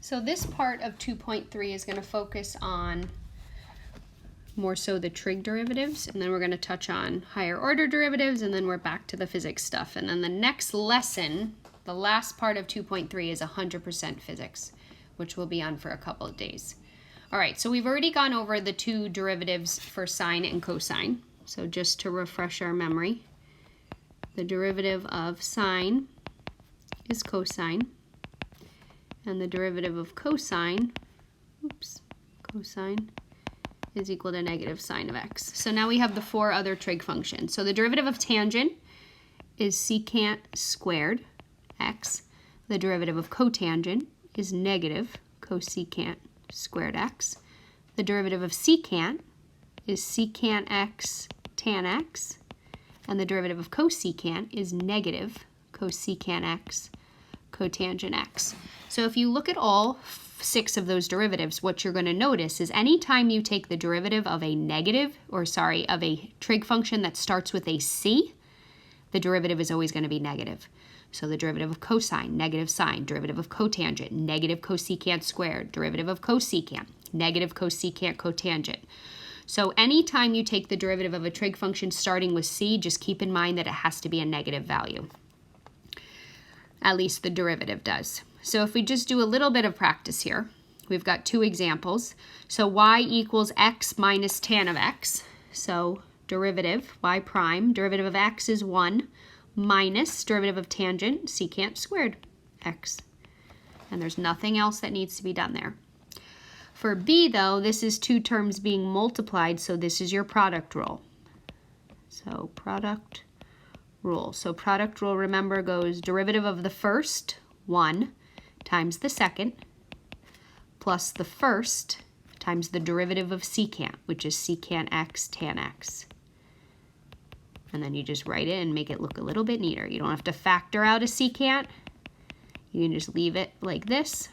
So this part of 2.3 is going to focus on more so the trig derivatives, and then we're going to touch on higher order derivatives, and then we're back to the physics stuff. And then the next lesson, the last part of 2.3, is 100% physics, which will be on for a couple of days. All right, so we've already gone over the two derivatives for sine and cosine. So just to refresh our memory, the derivative of sine is cosine, and the derivative of cosine, cosine is equal to negative sine of x. So now we have the four other trig functions. So the derivative of tangent is secant squared x. The derivative of cotangent is negative cosecant squared x. The derivative of secant is secant x tan x. And the derivative of cosecant is negative cosecant x cotangent x. So if you look at all six of those derivatives, what you're going to notice is anytime you take the derivative of of a trig function that starts with a c, the derivative is always going to be negative. So the derivative of cosine, negative sine, derivative of cotangent, negative cosecant squared, derivative of cosecant, negative cosecant cotangent. So anytime you take the derivative of a trig function starting with c, just keep in mind that it has to be a negative value. At least the derivative does. So if we just do a little bit of practice here, we've got two examples. So y equals x minus tan of x. So derivative, y prime, derivative of x is 1 minus derivative of tangent, secant squared x. And there's nothing else that needs to be done there. For b, though, this is two terms being multiplied, so this is your product rule. So product rule. So product rule, remember, goes derivative of the first, 1, times the second, plus the first times the derivative of secant, which is secant x tan x. And then you just write it and make it look a little bit neater. You don't have to factor out a secant. You can just leave it like this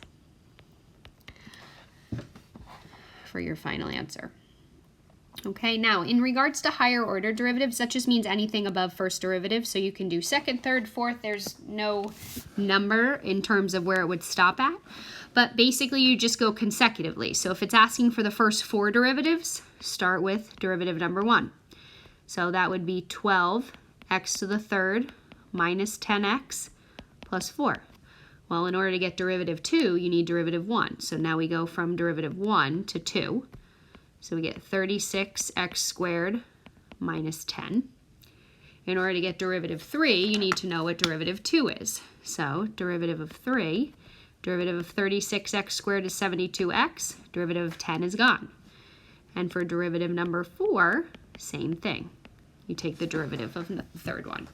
for your final answer. Okay, now in regards to higher order derivatives, that just means anything above first derivative. So you can do second, third, fourth. There's no number in terms of where it would stop at. But basically you just go consecutively. So if it's asking for the first four derivatives, start with derivative number 1. So that would be 12 x to the third minus 10x plus 4. Well, in order to get derivative 2, you need derivative 1. So now we go from derivative 1 to 2. So we get 36x squared minus 10. In order to get derivative 3, you need to know what derivative 2 is. So derivative of 3, derivative of 36x squared is 72x. Derivative of 10 is gone. And for derivative number 4, same thing. You take the derivative of the third one.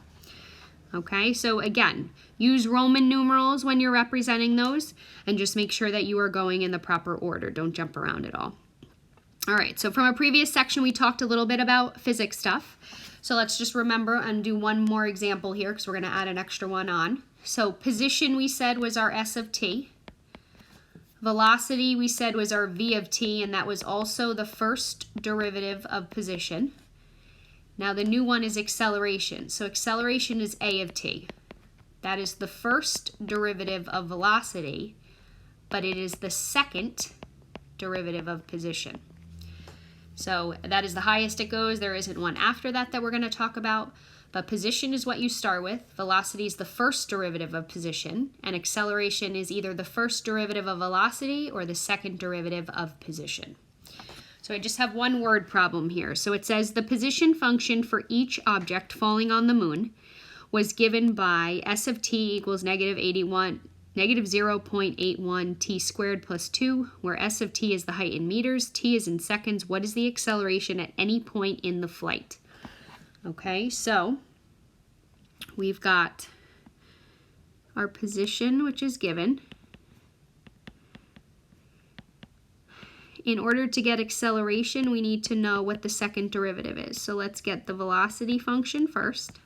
Okay, so again, use Roman numerals when you're representing those, and just make sure that you are going in the proper order. Don't jump around at all. All right, so from a previous section, we talked a little bit about physics stuff. So let's just remember and do one more example here because we're going to add an extra one on. So position, we said, was our s of t. Velocity, we said, was our v of t, and that was also the first derivative of position. Now the new one is acceleration. So acceleration is a of t. That is the first derivative of velocity, but it is the second derivative of position. So that is the highest it goes. There isn't one after that we're going to talk about. But position is what you start with. Velocity is the first derivative of position. And acceleration is either the first derivative of velocity or the second derivative of position. So I just have one word problem here. So it says the position function for each object falling on the moon was given by s of t equals negative 0.81 t squared plus 2, where s of t is the height in meters, t is in seconds. What is the acceleration at any point in the flight? Okay, so we've got our position, which is given. In order to get acceleration, we need to know what the second derivative is. So let's get the velocity function first.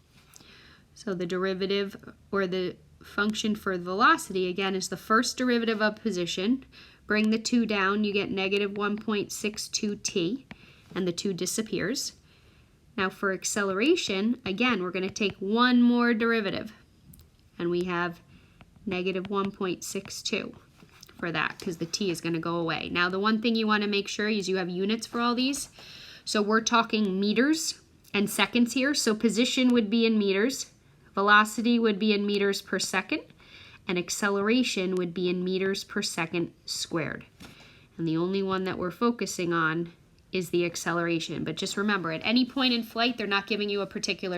So the derivative, or the function for velocity, again, is the first derivative of position. Bring the 2 down, you get negative 1.62 t, and the 2 disappears. Now for acceleration, again, we're going to take one more derivative, and we have negative 1.62. for that because the t is going to go away. Now, the one thing you want to make sure is you have units for all these. So we're talking meters and seconds here. So position would be in meters, velocity would be in meters per second, and acceleration would be in meters per second squared. And the only one that we're focusing on is the acceleration. But just remember, at any point in flight, they're not giving you a particular